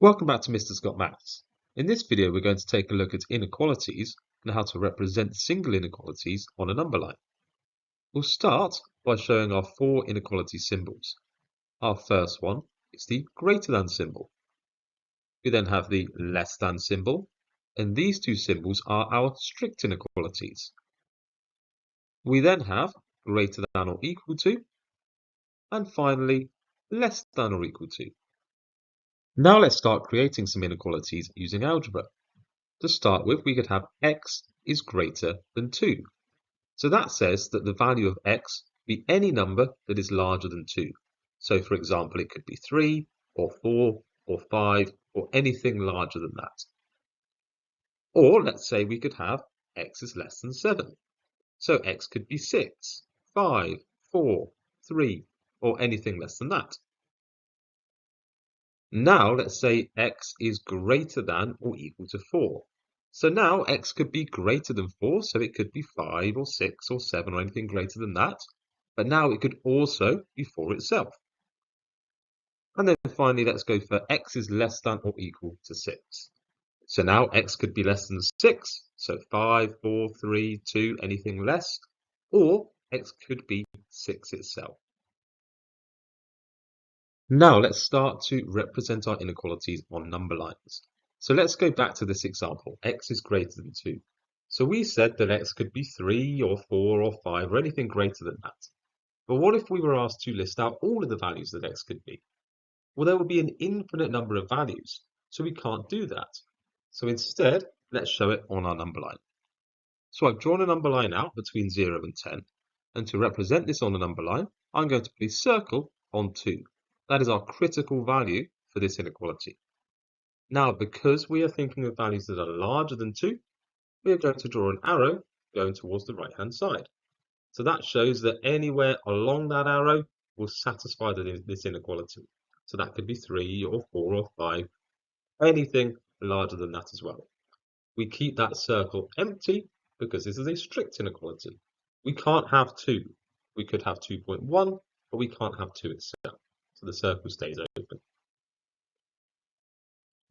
Welcome back to Mr. Scott Maths. In this video we're going to take a look at inequalities and how to represent single inequalities on a number line. We'll start by showing our four inequality symbols. Our first one is the greater than symbol. We then have the less than symbol, and these two symbols are our strict inequalities. We then have greater than or equal to, and finally less than or equal to. Now let's start creating some inequalities using algebra. To start with, we could have x is greater than 2. So that says that the value of x be any number that is larger than 2. So for example, it could be 3 or 4 or 5 or anything larger than that. Or let's say we could have x is less than 7. So x could be 6, 5, 4, 3 or anything less than that. Now let's say x is greater than or equal to 4. So now x could be greater than 4, so it could be 5 or 6 or 7 or anything greater than that. But now it could also be 4 itself. And then finally let's go for x is less than or equal to 6. So now x could be less than 6, so 5, 4, 3, 2, anything less, or x could be 6 itself. Now let's start to represent our inequalities on number lines. So let's go back to this example, x is greater than 2. So we said that x could be 3 or 4 or 5 or anything greater than that. But what if we were asked to list out all of the values that x could be? Well, there would be an infinite number of values, so we can't do that. So instead, let's show it on our number line. So I've drawn a number line out between 0 and 10. And to represent this on a number line, I'm going to put a circle on 2. That is our critical value for this inequality. Now, because we are thinking of values that are larger than 2, we are going to draw an arrow going towards the right-hand side. So that shows that anywhere along that arrow will satisfy this inequality. So that could be 3 or 4 or 5, anything larger than that as well. We keep that circle empty because this is a strict inequality. We can't have 2. We could have 2.1, but we can't have 2 itself. So the circle stays open.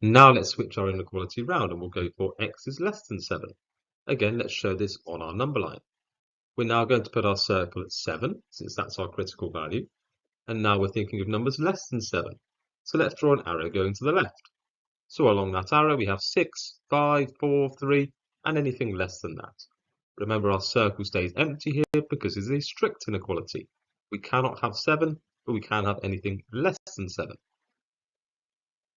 Now let's switch our inequality round and we'll go for x is less than 7. Again, let's show this on our number line. We're now going to put our circle at 7, since that's our critical value. And now we're thinking of numbers less than 7. So let's draw an arrow going to the left. So along that arrow we have 6, 5, 4, 3, and anything less than that. Remember, our circle stays empty here because it's a strict inequality. We cannot have 7, but we can have anything less than 7.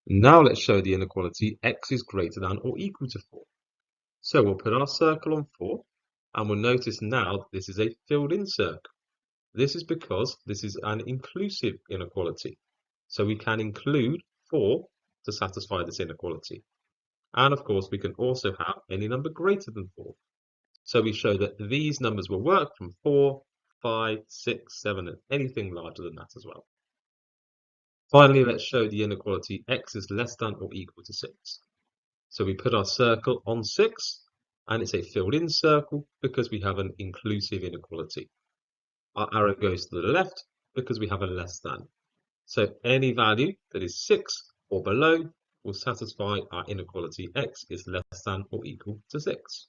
Now let's show the inequality x is greater than or equal to 4. So we'll put our circle on 4, and we'll notice now that this is a filled-in circle. This is because this is an inclusive inequality. So we can include 4 to satisfy this inequality. And of course, we can also have any number greater than 4. So we show that these numbers will work from 4, 5, 6, 7, and anything larger than that as well. Finally, let's show the inequality x is less than or equal to 6. So we put our circle on 6, and it's a filled-in circle because we have an inclusive inequality. Our arrow goes to the left because we have a less than. So any value that is 6 or below will satisfy our inequality x is less than or equal to 6.